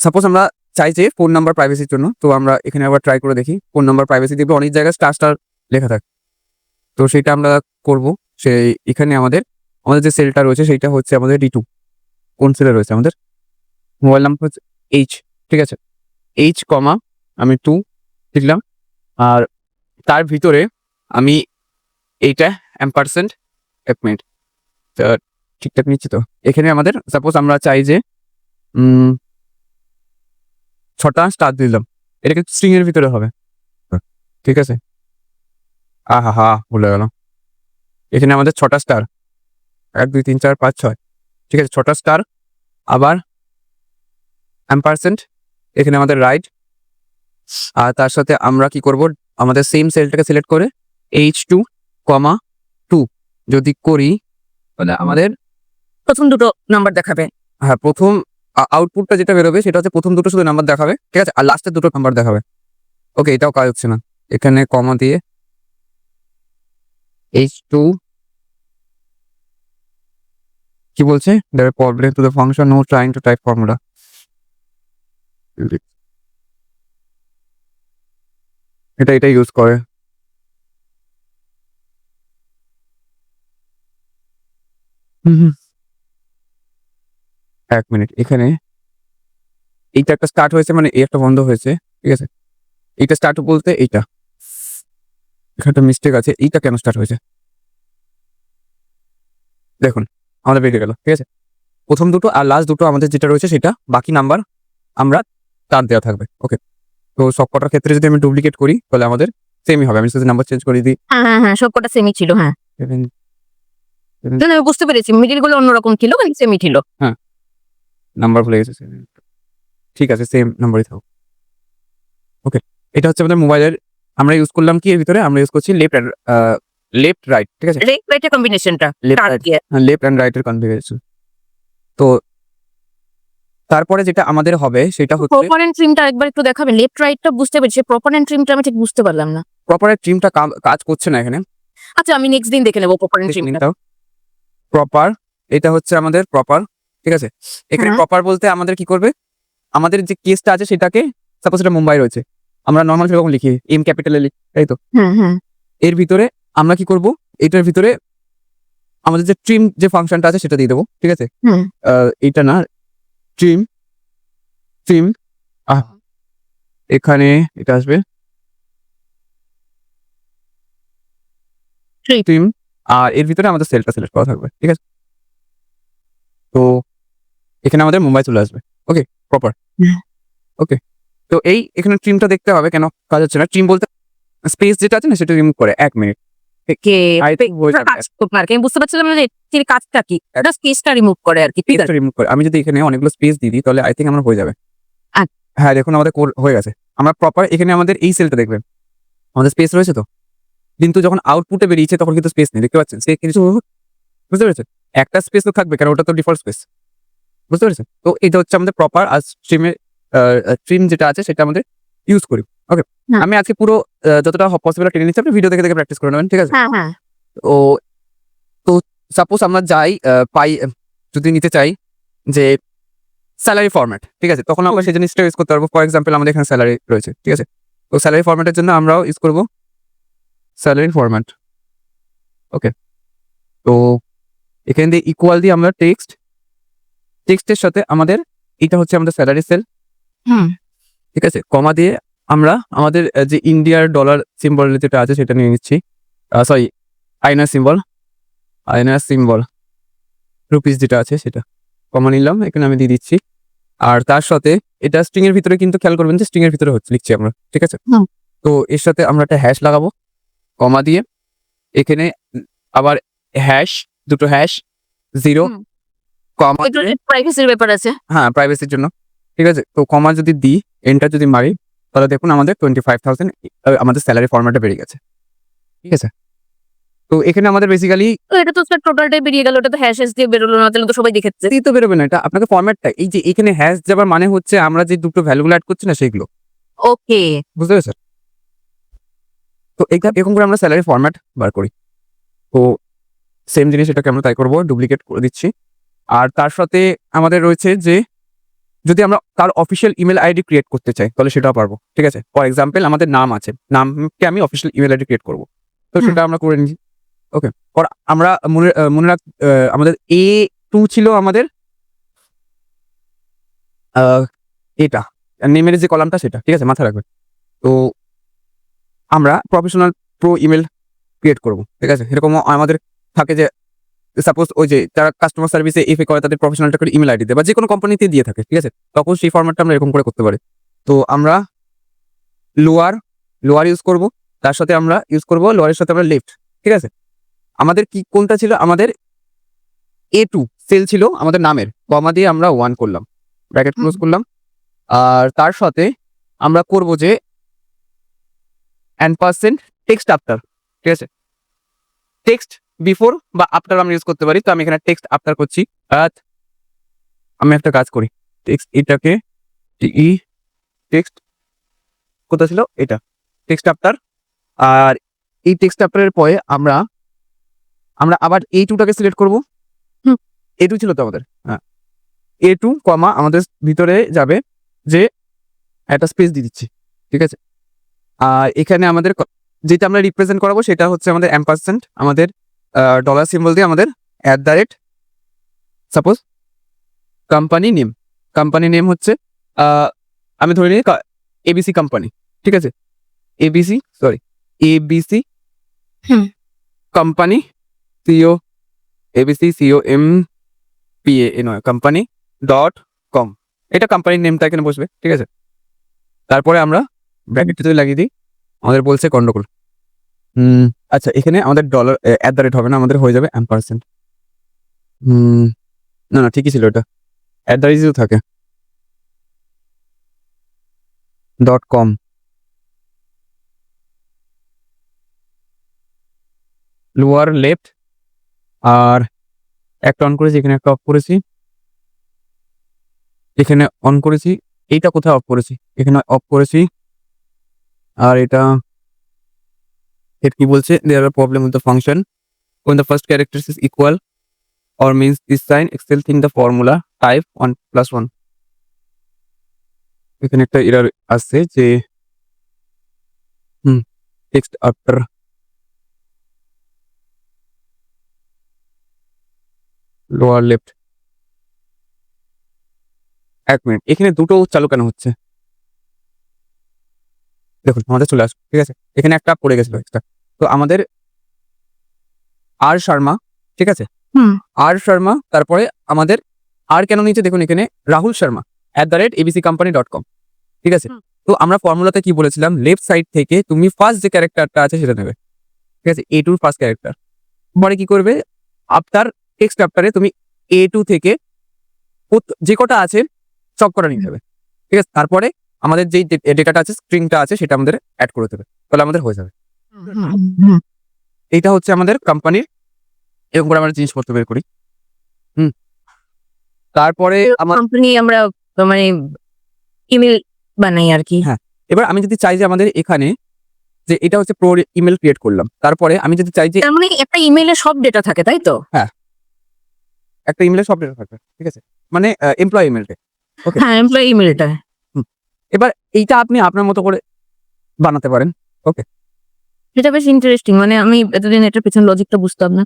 Suppose আমরা চাই যে ফোন নাম্বার প্রাইভেসির জন্য, তো আমরা এখানে আবার ট্রাই করে দেখি। ফোন নাম্বার প্রাইভেসি দেখবে অনেক জায়গায় স্টার স্টার লেখা থাকে, তো সেটা আমরা করব। সেই এখানে আমাদের যে সেলটা রয়েছে সেইটা হচ্ছে আমাদের D2। কোন সেলে রয়েছে আমাদের? মোবাইল নাম্বার হচ্ছে H, ঠিক আছে? H, আমি 2 লিখলাম, আর তার ভিতরে আমি এইটা ampersand, এক মিনিট, ঠিকঠাক নিচ্ছি তো? এখানে আমাদের সাপোজ আমরা চাই যে 6টা স্টার দিলাম, এটা কিন্তু স্ট্রিং এর ভিতরে হবে, ঠিক আছে? ভুলে গেলাম। এখানে আমাদের 6টা স্টার, 1 2 3 4 5 6, ঠিক আছে? 6টা স্টার, আবার ampersand, এখানে আমাদের রাইট, আর তার সাথে আমরা কি করব, আমাদের সেম সেলটাকে সিলেক্ট করে H2, 2 যদি করি তাহলে আমাদের প্রথম দুটো নাম্বার দেখাবে। হ্যাঁ, প্রথম আউটপুটটা যেটা বেরোবে সেটা হচ্ছে প্রথম দুটো শুধু নাম্বার দেখাবে, ঠিক আছে? আর লাস্টের দুটো নাম্বার দেখাবে। ওকে, এটাও কাজ হচ্ছে না। এখানে কমা দিয়ে H2 কি বলছে, there are problem to the function no trying to type formula। এটা ইউজ করে। এক মিনিট, এখানে এইটা একটা স্টার্ট হয়েছে, মানে এই একটা বন্ধ হয়েছে, ঠিক আছে? এইটা স্টার্ট বলতে এইটা, এখানে একটা মিস্টেক আছে। এইটা কেন স্টার্ট হয়েছে দেখুন, আমাদের বেরিয়ে গেল, ঠিক আছে? প্রথম দুটো আর লাস্ট দুটো আমাদের যেটা রয়েছে সেটা, বাকি নাম্বার আমরা তার দেওয়া থাকবে। ওকে, তো সবকটার ক্ষেত্রে যদি আমি ডুপ্লিকেট করি তাহলে আমাদের সেমই হবে। আমি যদি নাম্বার চেঞ্জ করে দিই, হ্যাঁ, সবকটা সেমই ছিল। হ্যাঁ, 7 আমি বুঝতে পেরেছি, মিডিল গুলো অন্যরকম ছিল কিন্তু সেমই ছিল। নাম্বার ভুলে গেছে, ঠিক আছে, সেম নাম্বারই থাকুক। ওকে, এটা হচ্ছে আমাদের মোবাইলের, আমরা ইউজ করলাম কি এর ভিতরে, আমরা ইউজ করছি লেফট রাইট, ঠিক আছে? লেফট রাইটের কম্বিনেশনটা, লেফট অ্যান্ড রাইটের কনফিগারেশন। তো তারপরে যেটা আমাদের হবে সেটা হচ্ছে প্রপার এন্ড ট্রিমটা একবার একটু দেখাবেন। লেফট রাইটটা বুঝতে পেরেছি, প্রপার এন্ড ট্রিমটা আমি ঠিক বুঝতে পারলাম না। প্রপারের ট্রিমটা কাজ করছে না এখানে। আচ্ছা, আমি নেক্সট দিন দেখে নেব প্রপার এন্ড ট্রিমটা। প্রপার, এটা হচ্ছে আমাদের প্রপার, ঠিক আছে? এখানে প্রপার বলতে আমাদের কি করবে, আমাদের যে কেসটা আছে সেটাকে, সাপোজ এটা মুম্বাই রয়েছে, আমরা নর্মাল সেরকম লিখি, এম ক্যাপিটালে লিখি, তাই তো? এর ভিতরে আমরা কি করব, এটার ভিতরে আমাদের যে ট্রিম যে ফাংশনটা আছে সেটা দিয়ে দেবো, ঠিক আছে? এটা না, ট্রিম, এখানে এটা আসবে ট্রিম, আর এর ভিতরে আমাদের সেলটা সিলেক্ট করা থাকবে, ঠিক আছে? তো এখানে আমাদের মুম্বাই চলে আসবে। ওকে, প্রপার। ওকে, তো এখানে ট্রিমটা দেখতে হবে, কেন কাজ হচ্ছে না। ট্রিম বলতে স্পেস যেটা আছে না সেটা রিমুভ করে, 1 মিনিট। আমি বুঝতে পারছিলাম না যে এর কাজটা কি, এটা স্পেসটা রিমুভ করে আর কি। রিমুভ করে আমি যদি এখানে অনেকগুলো স্পেস দিয়ে দিই তাহলে আই থিঙ্ক আমার হয়ে যাবে। আচ্ছা। হ্যাঁ, দেখুন আমাদের হয়ে গেছে। আমরা প্রপার এখানে আমাদের এই সেলটা দেখবেন, আমাদের স্পেস রয়েছে তো, কিন্তু যখন আউটপুটে বেরিয়েছে তখন কিন্তু স্পেস নেই, দেখতে পাচ্ছেন? সে কিছু, বুঝতে পেরেছেন? একটা স্পেস তো থাকবে, কারণ ওটা তো ডিফল্ট স্পেস, বুঝতে পেরেছেন? তো এটা হচ্ছে আমাদের প্রপার, আর ট্রিম যেটা আছে সেটা আমাদের ইউজ করি। ওকে, আমি আজকে পুরো যতটা পসিবল টেনে নিচ্ছি, আপনি ভিডিও দেখে প্র্যাকটিস করে নেবেন, ঠিক আছে? তো সাপোজ আমরা যাই পাই, যদি নিতে চাই যে স্যালারি ফরম্যাট, ঠিক আছে? তখন আমরা সেই জিনিসটা ইউজ করতে পারবো। ফর এক্সাম্পল আমাদের এখানে স্যালারি রয়েছে, ঠিক আছে? তো স্যালারি ফরম্যাটের জন্য আমরাও ইউজ করব স্যালারি ফরম্যাট। ওকে, তো এখান দিয়ে ইকুয়াল দিয়ে আমরা টেক্সটের সাথে আমাদের এটা হচ্ছে আমাদের স্যালারি সেল, ঠিক আছে? কমা দিয়ে আমরা আমাদের যে ইন্ডিয়ার ডলার সিম্বল যেটা আছে সেটা নিয়ে নিচ্ছি, সরি আইনার সিম্বল রুপিস যেটা আছে সেটা কমা নিলাম, এখানে আমি দিয়ে দিচ্ছি। আর তার সাথে এটা স্ট্রিং এর ভিতরে, কিন্তু খেয়াল করবেন যে স্ট্রিং এর ভিতরে লিখছি আমরা, ঠিক আছে? তো এর সাথে আমরা একটা হ্যাশ লাগাবো, কমা দিয়ে এখানে আবার দুটো হ্যাশ 0, কমা, প্রাইভেসির ব্যাপার আছে। হ্যাঁ, প্রাইভেসির জন্য, ঠিক আছে? তো কমা যদি দিই, এন্টার যদি মারি, তাহলে দেখুন আমাদের 25,000 আমাদের স্যালারি ফরম্যাটে বেরিয়ে গেছে, ঠিক আছে? তো এখানে আমাদের বেসিক্যালি এটা তো স্যার টোটালটাই বেরিয়ে গেল, এটা তো হ্যাশ দিয়ে বেরোলো না, তাহলে তো সবাই দেখেছে। তো বেরোবে না, এটা আপনাকে ফরম্যাটটা, এই যে এখানে হ্যাশ যাবার মানে হচ্ছে আমরা যে দুটো ভ্যালুগুলো অ্যাড করছি না সেগুলো, ওকে, বুঝতে পেরেছেন? তো এরকম করে আমরা স্যালারি ফরম্যাট বার করি। তো সেম জিনিস এটাকে আমরা তাই করবো, ডুপ্লিকেট করে দিচ্ছি। আর তার সাথে আমাদের রয়েছে যে যদি আমরা তার অফিসিয়াল ইমেল আইডি ক্রিয়েট করতে চাই তাহলে সেটাও পারবো, ঠিক আছে। ফর এক্সাম্পল আমাদের নাম আছে, নামকে আমি অফিসিয়াল ইমেল আইডি ক্রিয়েট করবো, তো হুম। সেটা আমরা করে নিচ্ছি। ওকে, পর আমরা মনে রাখ আমাদের A2 ছিল আমাদের এটা নেমের যে কলামটা সেটা, ঠিক আছে, মাথায় রাখবেন। তো আমরা প্রফেশনাল প্রো ইমেল ক্রিয়েট করবো, ঠিক আছে। এরকম আমাদের থাকে যে সাপোজ ওই যে যারা কাস্টমার সার্ভিসে এফএ করে তাদের প্রফেশনালটা করে ইমেল আইডি দেয় বা যে কোনো কোম্পানিতে দিয়ে থাকে, ঠিক আছে। তখন সেই ফরম্যাটটা আমরা এরকম করে করতে পারি। তো আমরা লোয়ার ইউজ করব, তার সাথে আমরা ইউজ করব লোয়ারের সাথে আমরা লেফট, ঠিক আছে। আমাদের কি কোনটা ছিল, আমাদের A2 সেল ছিল আমাদের নামের, কমা দিয়ে আমরা 1 করলাম, ব্র্যাকেট ক্লোজ করলাম। আর তার সাথে আমরা করব যে % টেক্সট আফটার, ঠিক আছে। টেক্সট বিফোর বা আফটার আমরা ইউজ করতে পারি, তো আমি এখানে টেক্সট আফটার করছি। আমি একটা কাজ করি, টেক্সট এটাকে টেক্সট কোথা ছিল এটা, টেক্সট আফটার। আর এই টেক্সট আফটারের পরে আমরা আবার A2টাকে সিলেক্ট করব। A2 ছিল তো আমাদের, হ্যাঁ, A2 কমা আমাদের ভিতরে যাবে যে একটা স্পেস দিয়ে দিচ্ছি, ঠিক আছে। আর এখানে আমাদের যেটা আমরা রিপ্রেজেন্ট করাবো সেটা হচ্ছে আমাদের %, আমাদের ডলার সিম্বল দিয়ে আমাদের সাপোজ কোম্পানি নেম হচ্ছে আমি ধরে নিই ABC কোম্পানি, ঠিক আছে। ABC হুম। কোম্পানি ABC COMPA নয়, কোম্পানি .com, এটা কোম্পানির নেমটা এখানে বসবে, ঠিক আছে। তারপরে আমরা ব্র্যাকেটটা যদি লাগিয়ে দিই, আমাদের বলছে গন্ডগোল। আচ্ছা, এখানে আমাদের ডলার @ হবে না, আমাদের হয়ে যাবে %। না ঠিকই ছিল, এটা @ থাকে .com। লোয়ার লেফট আর একটা অন করেছি, এখানে একটা অফ করেছি, এখানে অন করেছি, এইটা কোথায় অফ করেছি, এখানে অফ করেছি। আর এটা কি বলছে, there are problem with the function when the first character is equal or means this sign excel in the formula type 1+1। এখানে একটা এরর আসছে যে text after lower left. 1 minute, এখানে দুটো চালু কেন হচ্ছে দেখুন, আমাদের চলে আসবে, ঠিক আছে। এখানে একটা পড়ে গেছিল এক্সট্রা, তো আমাদের আর শর্মা, ঠিক আছে, আর শর্মা। তারপরে আমাদের আর কেন নিচে দেখুন, এখানে রাহুল শর্মা @abccompany.com, ঠিক আছে। তো আমরা ফর্মুলাতে কি বলেছিলাম, লেফট সাইড থেকে তুমি ফার্স্ট যে ক্যারেক্টারটা আছে সেটা নেবে, ঠিক আছে, A2 ফার্স্ট ক্যারেক্টার। পরে কি করবে, আফটার টেক্সট আফটারে তুমি A2 থেকে যে কটা আছে সব কটা নিয়ে যাবে, ঠিক আছে। তারপরে আমাদের যেই ডেটাটা আছে, স্ট্রিংটা আছে, সেটা আমাদের অ্যাড করে দেবে, তাহলে আমাদের হয়ে যাবে। এইটা হচ্ছে আমাদের কোম্পানির, এরকম করে আমরা জিনিসপত্র বের করি। তারপরে আমার কোম্পানি আমরা মানে ইমেল বানাই আর কি। হ্যাঁ, এবার আমি যদি চাই যে আমাদের এখানে যে এটা হচ্ছে প্রো ইমেল ক্রিয়েট করলাম, তারপরে আমি যদি চাই যে তার মানে একটা ইমেলে সব ডেটা থাকে, তাই তো? একটা ইমেলের সব ডেটা থাকবে, ঠিক আছে, মানে এমপ্লয়ি ইমেলটা। ওকে, হ্যাঁ, এমপ্লয়ি ইমেলটা। এবার এইটা আপনি আপনার মতো করে বানাতে পারেন। এটা বেশ ইন্টারেস্টিং, মানে আমি এতদিন এটার পেছনে লজিকটা বুঝতাম না।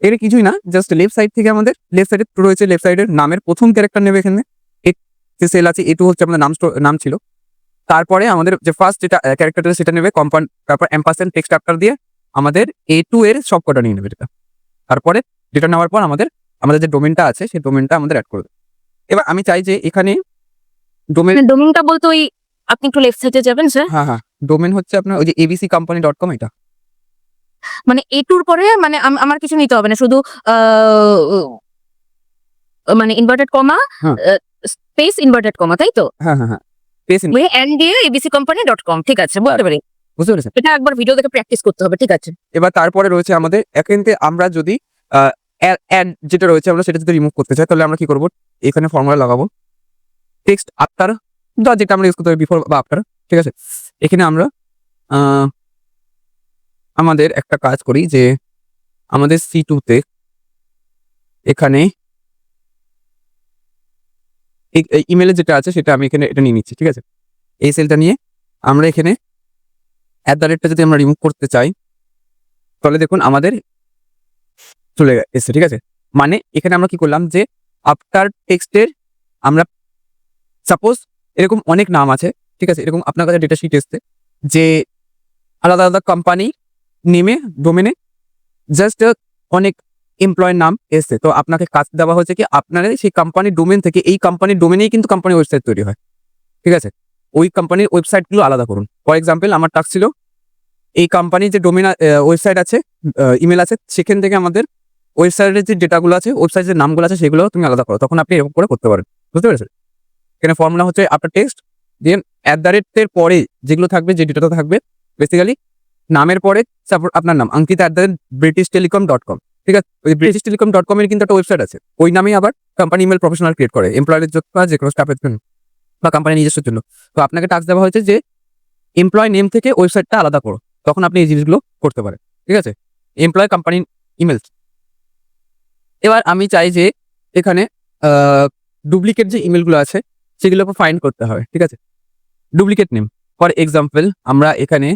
এটা কিছুই না, জাস্ট লেফট সাইড থেকে আমাদের লেফট সাইডে রয়েছে, লেফট সাইডের নামের প্রথম ক্যারেক্টার নেবে এখানে, যে সেল আছে A2 হচ্ছে আমাদের নাম ছিল। তারপরে আমাদের যে ফার্স্ট যেটা ক্যারেক্টারটা সেটা নেবে কোম্পানি, তারপর % টেক্সট আফটার দিয়ে আমাদের A2 এর সব কটা নিয়ে নেবে এটা। তারপরে যেটা নেওয়ার পর আমাদের যে ডোমেনটা আছে সেই ডোমেনটা আমাদের অ্যাড করবে। এবার আমি চাই যে এখানে ডোমেনটা বলতে ওই, আপনি একটু লেফট সাইডে যাবেন স্যার। হ্যাঁ, ডোমেন হচ্ছে আপনার ওই যে abccompany.com, এটা মানে A2 পরে মানে আমার কিছু নিতে হবে না, শুধু মানে ইনভার্টেড কমা হ্যাঁ। স্পেস ইনভার্টেড কমা, তাই তো? হ্যাঁ, পেস ওই এন্ড দিয়ে abccompany.com, ঠিক আছে, বুঝতে পারি। বুঝতে পেরেছেন। এটা একবার ভিডিও দেখে প্র্যাকটিস করতে হবে, ঠিক আছে। এবার তারপরে রয়েছে আমাদের এখানে আমরা যদি অ্যাড যেটা রয়েছে আমরা সেটা যদি রিমুভ করতে চাই তাহলে আমরা কি করব, এখানে ফর্মুলা লাগাবো টেক্সট আফটার, যেটা আমরা ইউজ করতে পারি বিফোর বা আফটার, ঠিক আছে। এখানে আমরা আমাদের একটা কাজ করি যে আমাদের C2 তে এখানে ইমেলে যেটা আছে সেটা আমি এখানে এটা নিয়ে নিচ্ছি, ঠিক আছে। এই সেলটা নিয়ে আমরা এখানে @টা যদি আমরা রিমুভ করতে চাই তাহলে দেখুন আমাদের চলে এসছে, ঠিক আছে। মানে এখানে আমরা কি করলাম যে আফটার টেক্সটের আমরা সাপোজ এরকম অনেক নাম আছে, ঠিক আছে। এরকম আপনার কাছে ডেটা শিট এসছে যে আলাদা আলাদা কোম্পানি নেমে ডোমেনে জাস্ট অনেক এমপ্লয়ের নাম এসছে। তো আপনাকে কাজ দেওয়া হয়েছে কি আপনারা সেই কোম্পানির ডোমেন থেকে এই কোম্পানির ডোমেনেই কিন্তু কোম্পানির ওয়েবসাইট তৈরি হয়, ঠিক আছে। ওই কোম্পানির ওয়েবসাইটগুলো আলাদা করুন। ফর এক্সাম্পল আমার টাস্ক ছিল এই কোম্পানির যে ডোমেন ওয়েবসাইট আছে, ইমেল আছে, সেখান থেকে আমাদের ওয়েবসাইটের যে ডেটাগুলো আছে, ওয়েবসাইটের যে নামগুলো আছে সেগুলো তুমি আলাদা করো। তখন আপনি এরকম করে করতে পারেন, বুঝতে পেরেছেন? এখানে ফর্মুলা হচ্ছে আফটার টেক্সট দেন @এর পরে যেগুলো থাকবে, যে ডেটাটা থাকবে বেসিক্যালি নামের পরে সাপোজ আপনার নাম অঙ্কিতা @britishstelecom.com, ঠিক আছে। ওই britishstelecom.com এর কিন্তু একটা ওয়েবসাইট আছে, ওই নামেই আবার কোম্পানি ইমেল প্রফেশনাল ক্রিয়েট করে এমপ্লয়ারের জন্য বা যে কোনো স্টাফের জন্য বা কোম্পানির নিজস্ব জন্য। তো আপনাকে টাস্ক দেওয়া হয়েছে যে এমপ্লয় নেম থেকে ওয়েবসাইটটা আলাদা করো, তখন আপনি এই জিনিসগুলো করতে পারেন, ঠিক আছে। এমপ্লয় কোম্পানির ইমেল। এবার আমি চাই যে এখানে ডুপ্লিকেট যে ইমেলগুলো আছে সেগুলোকে ফাইন্ড করতে হবে, ঠিক আছে। ডুপ্লিকেট নেম ফর এক্সাম্পল আমরা এখানে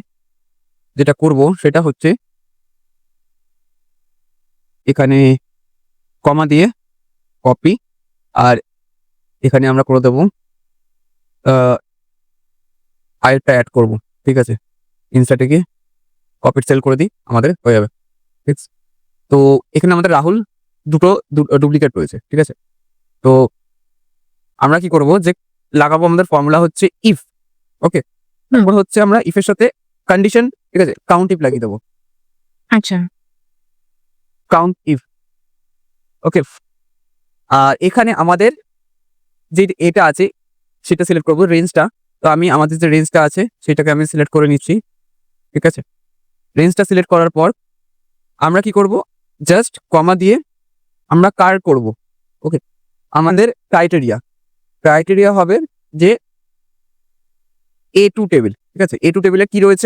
যেটা করব সেটা হচ্ছে এখানে কমা দিয়ে কপি, আর এখানে আমরা করে দেবো আরেকটা অ্যাড করব, ঠিক আছে। ইনসার্টে গিয়ে কপির সেল করে দিই, আমাদের হয়ে যাবে, ঠিক আছে। তো এখানে আমাদের রাহুল দুটো ডুপ্লিকেট রয়েছে, ঠিক আছে। তো আমরা কি করব যে লাগাবো, আমাদের ফর্মুলা হচ্ছে ইফ, ওকে। তারপর হচ্ছে আমরা ইফের সাথে কন্ডিশন, ঠিক আছে, কাউন্ট ইফ লাগিয়ে দেবো, আচ্ছা, কাউন্ট ইফ, ওকে। আর এখানে আমাদের যে এটা আছে সেটা সিলেক্ট করবো, রেঞ্জটা। তো আমি আমাদের যে রেঞ্জটা আছে সেটাকে আমি সিলেক্ট করে নিচ্ছি, ঠিক আছে। রেঞ্জটা সিলেক্ট করার পর আমরা কি করব, জাস্ট কমা দিয়ে আমরা কার করব, ওকে। আমাদের ক্রাইটেরিয়া হবে যে A2 টেবিল, ঠিক আছে। A2 টেবিলে কি রয়েছে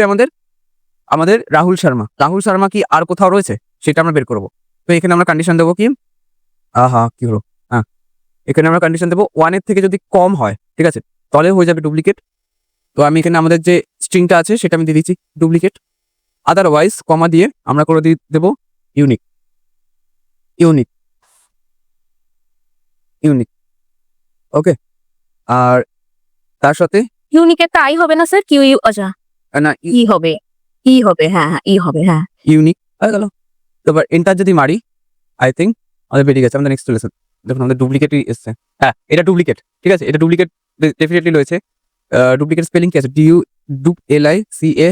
আমাদের রাহুল শর্মা কি আর কোথাও রয়েছে সেটা আমরা বের করব। তো এখানে আমরা কন্ডিশন দেবো কি, কি হলো, হ্যাঁ, এখানে আমরা কন্ডিশন দেবো 1 এর থেকে যদি কম হয়, ঠিক আছে, তাহলে হয়ে যাবে ডুপ্লিকেট। তো আমি এখানে আমাদের যে স্ট্রিংটা আছে সেটা আমি দিয়ে দিচ্ছি ডুপ্লিকেট, আদারওয়াইজ কমা দিয়ে আমরা করে দেবো ইউনিক, ওকে। আর তার সাথে ইউনিকে তো আই হবে না স্যার, কিউ ইউ, আচ্ছা না ই হবে, ই হবে, হ্যাঁ হ্যাঁ ই হবে, হ্যাঁ। ইউনিক হয়ে গেল। তারপর এন্টার যদি মারি, আই থিঙ্ক আমাদের বেরিয়ে গেছে আমাদের নেক্সট চলেছে। দেখুন আমাদের ডুপ্লিকেটই এসছে, হ্যাঁ এটা ডুপ্লিকেট, ঠিক আছে। এটা ডুপ্লিকেট ডেফিনেটলি রয়েছে। ডুপ্লিকেট স্পেলিং কি আছে, DULICATE,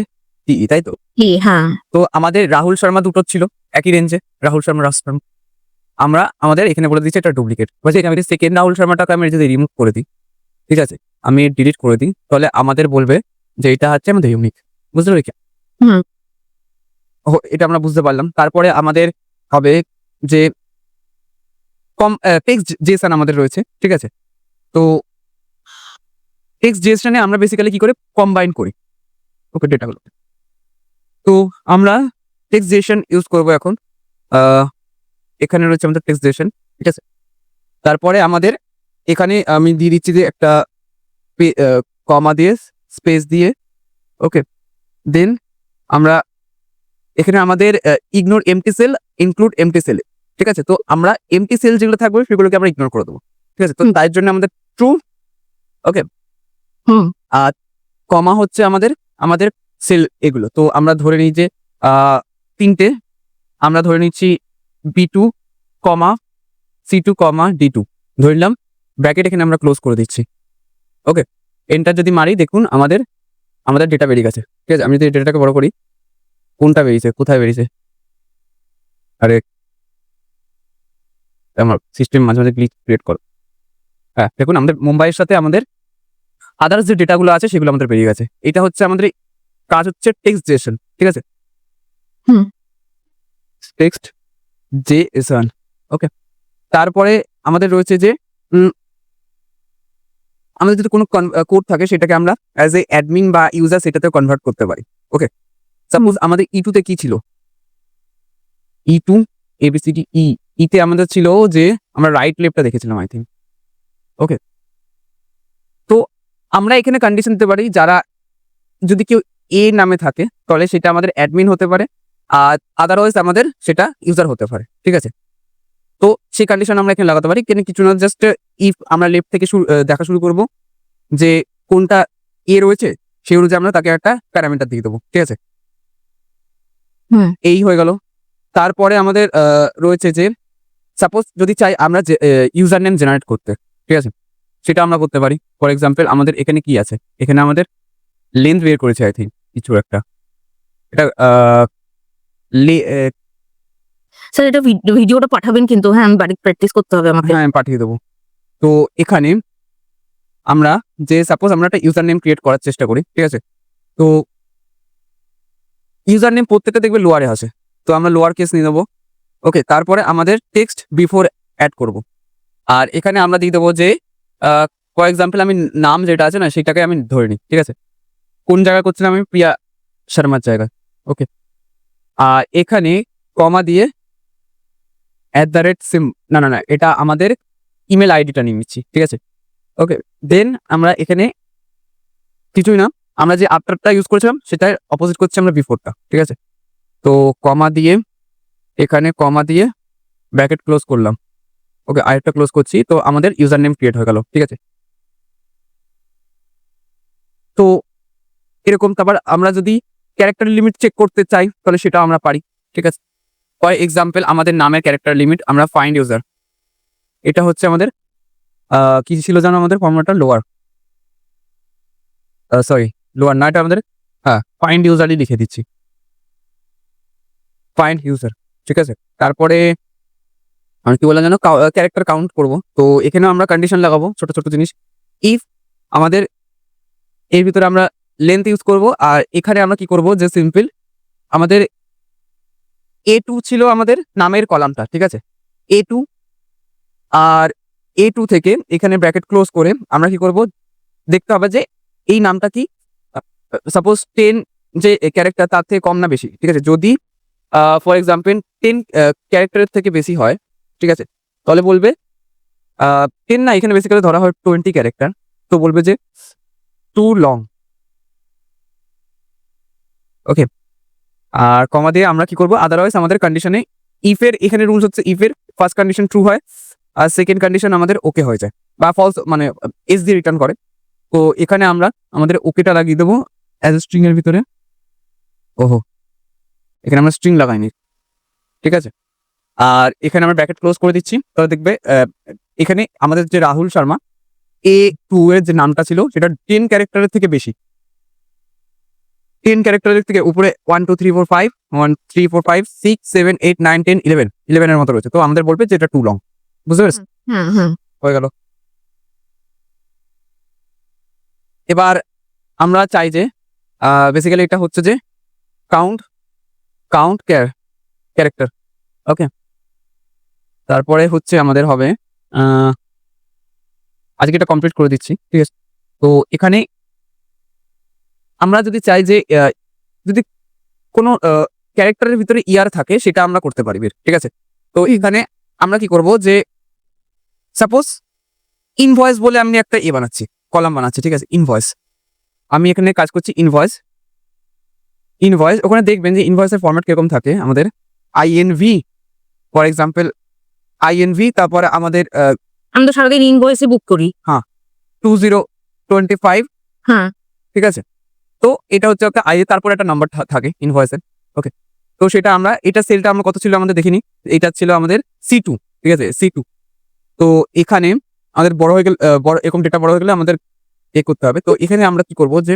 তাই তো। ই, হ্যাঁ। তো আমাদের রাহুল শর্মা দুটো ছিল একই রেঞ্জে, রাহুল শর্মা আমরা আমাদের এখানে বলে দিচ্ছি এটা ডুপ্লিকেট। বলছি আমি সেকেন্ড রাহুল শর্মাটাকে আমি যদি রিমুভ করে দিই, ঠিক আছে, আমি ডিলিট করে দিই, তাহলে আমাদের বলবে যে এটা হচ্ছে আমাদের ইউনিক, বুঝতে পারি কি? হুম। এটা আমরা বুঝতে পারলাম। তারপরে আমাদের হবে যে টেক্সট জেএসএন আমাদের রয়েছে, ঠিক আছে। তো টেক্সট জেএসএনে আমরা বেসিক্যালি কি করে কম্বাইন করি, ওকে, ডেটাগুলো। তো আমরা টেক্সট জেএসএন ইউজ করব এখন। এখানে রয়েছে আমাদের টেক্সট জেএসএন, ঠিক আছে। তারপরে আমাদের এখানে আমি দিয়ে দিচ্ছি যে একটা কমা দিয়ে স্পেস দিয়ে, ওকে। দেন আমরা এখানে আমাদের ignore empty cell, include empty cell, ঠিক আছে। তো আমরা এমটি সেল যেগুলো থাকবে সেগুলোকে আমরা ইগনোর করে দেবো, ঠিক আছে। তো তার জন্য আমাদের ট্রু, ওকে। হুম। আর কমা হচ্ছে আমাদের সেল এগুলো। তো আমরা ধরে নিই যে তিনটে আমরা ধরে নিচ্ছি B2, C2, D2 ধরে নিলাম, ব্র্যাকেট এখানে আমরা ক্লোজ করে দিচ্ছি, ওকে। এন্টার যদি মারি দেখুন আমাদের ডেটা বেরিয়ে গেছে, ঠিক আছে। আমি যদি ডেটাটাকে বড় করি, কোনটা বেরিয়েছে, কোথায় বেরিয়েছে, আরে আমার সিস্টেম মাঝে মাঝে গ্লিচ ক্রিয়েট করো, হ্যাঁ দেখুন আমাদের মুম্বাইয়ের সাথে আমাদের আদার্স যে ডেটাগুলো আছে সেগুলো আমাদের বেরিয়ে গেছে। এটা হচ্ছে আমাদের কাজ হচ্ছে টেক্সট জেএসএন, ঠিক আছে। হুম। টেক্সট জেএসএন, ওকে। তারপরে আমাদের রয়েছে যে আমাদের যদি কোনো কোড থাকে সেটাকে আমরা অ্যাজ এ অ্যাডমিন বা ইউজার সেটাতে কনভার্ট করতে পারি, ওকে। সাপোজ আমাদের E2-তে কি ছিল, E2 ABCD ইতে আমাদের ছিল যে আমরা রাইট লেফটটা দেখেছিলাম আই থিঙ্ক, ওকে। আমরা এখানে কন্ডিশন দিতে পারি যারা যদি কেউ এ নামে থাকে তাহলে সেটা আমাদের অ্যাডমিন হতে পারে, আর আদারওয়াইজ আমাদের সেটা ইউজার হতে পারে, ঠিক আছে। তো সেই কন্ডিশন আমরা এখানে লাগাতে পারি, কিন্তু কিছু না, জাস্ট ইফ আমরা লেফট থেকে দেখা শুরু করব যে কোনটা এ রয়েছে সেই অনুযায়ী আমরা তাকে একটা প্যারামিটার দিয়ে দেবো, ঠিক আছে। এই হয়ে গেল। তারপরে আমাদের রয়েছে যে সাপোজ যদি চাই আমরা যে ইউজার নেম জেনারেট করতে, ঠিক আছে, সেটা আমরা করতে পারি। ফর এক্সাম্পল আমাদের এখানে কি আছে, এখানে আমাদের লেন্থ বের করেছে আই থিঙ্ক কিছু একটা, এটা স্যার এটা ভিডিওটা পাঠাবেন কিন্তু, হ্যাঁ আমি বাড়ি প্র্যাকটিস করতে হবে আমাকে। হ্যাঁ আমি পাঠিয়ে দেবো। তো এখানে আমরা যে সাপোজ আমরা একটা ইউজার নেম ক্রিয়েট করার চেষ্টা করি, ঠিক আছে। তো ইউজার নেম প্রত্যেকটা দেখবে লোয়ারে আছে, তো আমরা লোয়ার কেস নিয়ে নেবো। ওকে, তারপরে আমাদের টেক্সট বিফোর অ্যাড করব। আর এখানে আমরা দিয়ে দেবো যে ফর এক্সাম্পল আমি নাম যেটা আছে না সেটাকে আমি ধরে নিই, ঠিক আছে। কোন জায়গায় করছিলাম আমি, প্রিয়া শর্মার জায়গায়। ওকে, আর এখানে কমা দিয়ে @সিম, না না না, এটা আমাদের ইমেল আইডিটা নিয়ে নিচ্ছি, ঠিক আছে। ওকে, দেন আমরা এখানে কিছুই না, আমরা যে আফটারটা ইউজ করেছিলাম সেটার অপোজিট করছি আমরা বিফোরটা, ঠিক আছে। তো কমা দিয়ে এখানে কমা দিয়ে ব্র্যাকেট ক্লোজ করলাম। ওকে, আরেকটা ক্লোজ করছি, তো আমাদের ইউজার নেম ক্রিয়েট হয়ে গেল, ঠিক আছে। তো এরকম, তারপর আমরা যদি ক্যারেক্টার লিমিট চেক করতে চাই তাহলে সেটা আমরা পারি, ঠিক আছে। ফর এক্সাম্পল আমাদের নামের ক্যারেক্টার লিমিট আমরা ফাইন্ড ইউজার, এটা হচ্ছে আমাদের কি ছিল জানো আমাদের ফর্মুলাটা, লোয়ার, সরি লোয়ার না, এটা আমাদের ফাইন্ড ইউজারই লিখে দিচ্ছি, ফাইন্ড ইউজার, ঠিক আছে। তারপরে আমি কি বললাম জানো, ক্যারেক্টার কাউন্ট করব। তো এখানে আমরা কন্ডিশন লাগাবো ছোট ছোট জিনিস। ইফ আমাদের এর ভিতরে আমরা লেন্থ ইউজ করব, আর এখানে আমরা কি করব যে সিম্পল আমাদের A2 ছিল আমাদের নামের কলামটা, ঠিক আছে, A2, আর A2 থেকে এখানে ব্র্যাকেট ক্লোজ করে আমরা কি করব দেখতে হবে যে এই নামটা কি, সাপোজ 10 যে ক্যারেক্টার তার থেকে কম না বেশি, ঠিক আছে। যদি ফর এক্সাম্পল 10 ক্যারেক্টারের থেকে বেশি হয়, ঠিক আছে, তাহলে বলবে 10 না, এখানে বেসিক্যালি ধরা হয় 20 ক্যারেক্টার, তো বলবে যে টু লং। ওকে, আর কমা দিয়ে আমরা কি করব, আদারওয়াইজ আমাদের কন্ডিশনে ইফের এখানে রুলস হচ্ছে ইফের ফার্স্ট কন্ডিশন ট্রু হয় আর সেকেন্ড কন্ডিশন আমাদের ওকে হয়ে যায় বা ফলস, মানে এস দিয়ে রিটার্ন করে। তো এখানে আমরা আমাদের ওকেটা লাগিয়ে দেবো অ্যাজ স্ট্রিং এর ভিতরে। ওহো, এখানে আমরা স্ট্রিং লাগাইনি, ঠিক আছে। আর এখানে আমরা ব্র্যাকেট ক্লোজ করে দিচ্ছি, তাহলে দেখবে এখানে আমাদের যে রাহুল শর্মা A2 এর যে নামটা ছিল সেটা 10 ক্যারেক্টারের থেকে বেশি, 10 ক্যারেক্টারের থেকে উপরে 1 2 3 4 5 1 3 4 5 6 7 8 9 10 11 এর মতো রয়েছে, তো আমাদের বলবে যে এটা টু লং। বুঝতে পেরেছ? হয়ে গেল। এবার আমরা চাই যে বেসিক্যালি এটা হচ্ছে যে কাউন্ট ক্যারেক্টার। ওকে, তারপরে হচ্ছে আমাদের হবে আজকে এটা কমপ্লিট করে দিচ্ছি, ঠিক আছে। তো এখানে আমরা যদি চাই যে যদি কোনো ক্যারেক্টারের ভিতরে ইয়ার থাকে সেটা আমরা করতে পারি, ঠিক আছে। তো এখানে আমরা কি করব যে সাপোজ ইনভয়েস বলে আমি একটা বানাচ্ছি, কলাম বানাচ্ছি, ঠিক আছে, ইনভয়েস। আমি এখানে কাজ করছি ইনভয়েস, ওখানে দেখবেন যে ইনভয়েসের ফরম্যাট কিরকম থাকে আমাদের, INV, ফর এক্সাম্পল INV, তারপরে আমাদের আমি তো সারাদিন ইনভয়েসে বুক করি। 2025, হ্যাঁ, ঠিক আছে। তো এটা হচ্ছে একটা তারপরে একটা নাম্বার থাকে ইনভয়েসের। ওকে, তো সেটা আমরা এটা সেলটা আমরা কত ছিল আমাদের দেখিনি, এটা ছিল আমাদের C2, ঠিক আছে, C2। তো এখানে আমাদের বড় হয়ে গেলে এরকম ডেটা বড় হয়ে গেলে আমাদের করতে হবে। তো এখানে আমরা কি করব যে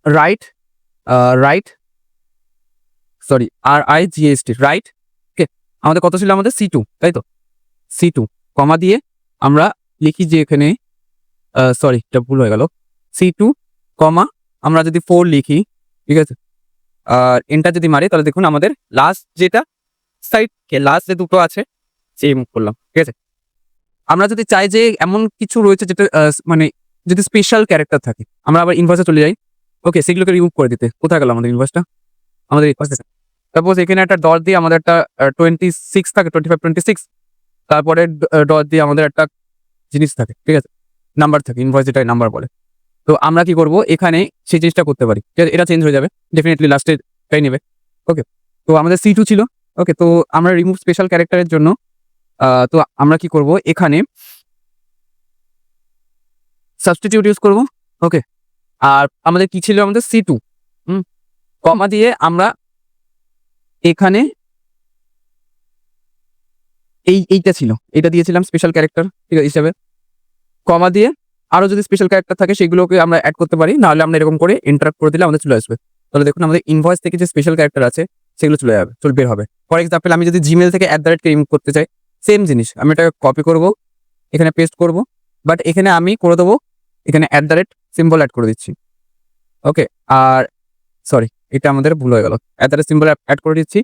রাইট সরি RIGST রাইট। ওকে, আমাদের কত ছিল আমাদের C2, তাই তো, C2 কমা দিয়ে আমরা লিখি যে এখানে সরি এটা ভুল হয়ে গেল, C2 কমা আমরা যদি 4 লিখি, ঠিক আছে, আর এন্টার যদি মারি তাহলে দেখুন আমাদের লাস্ট যেটা লাস্ট যে দুটো আছে সেই মুভ করলাম, ঠিক আছে। আমরা যদি চাই যে এমন কিছু রয়েছে যেটা মানে যদি স্পেশাল ক্যারেক্টার থাকে, আমরা আবার ইনভয়েসে চলে যাই। ওকে, সেগুলোকে রিমুভ করে দিতে, কোথায় গেল আমাদের ইনভয়েসটা, আমাদের সাপোজ এখানে একটা ডট দিয়ে আমাদের একটা 26 থাকে, 25 26, তারপরে ডট দিয়ে আমাদের একটা জিনিস থাকে, ঠিক আছে। নাম্বার থাকে, ইনভয়েস যেটা নাম্বার বলে। তো আমরা কি করব, এখানে সেই জিনিসটা করতে পারি। ঠিক আছে, এটা চেঞ্জ হয়ে যাবে, ডেফিনেটলি লাস্টেরটাই নেবে। ওকে, তো আমাদের C2 ছিল। ওকে, তো আমরা রিমুভ স্পেশাল ক্যারেক্টারের জন্য তো আমরা কি করব, এখানে সাবস্টিটিউট ইউজ করব। ওকে, আর আমাদের কি ছিল, আমাদের C2 কমা দিয়ে আমরা এখানে এইটা ছিল, এটা দিয়েছিলাম স্পেশাল ক্যারেক্টার, ঠিক আছে, হিসাবে। কমা দিয়ে আরো যদি স্পেশাল ক্যারেক্টার থাকে সেগুলোকে আমরা অ্যাড করতে পারি, নাহলে আমরা এরকম করে ইন্টারাক্ট করে দিলে আমাদের চলে আসবে। তাহলে দেখুন আমাদের ইনভয়েস থেকে যে স্পেশাল ক্যারেক্টার আছে সেগুলো চলে যাবে, বের হবে। ফর এক্সাম্পল আমি যদি জিমেল থেকে @কে রিমুভ করতে চাই, সেম জিনিস, আমি এটাকে কপি করব, এখানে পেস্ট করব, বাট এখানে আমি করে দেবো, এখানে সিম্বল অ্যাড করে দিচ্ছি। ওকে, আর সরি, এটা আমাদের ভুল হয়ে গেল, সিম্বল অ্যাড করে দিচ্ছি।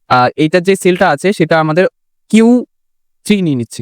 আর এইটার যে সেলটা আছে সেটা আমাদের Q3 নিয়ে নিচ্ছি।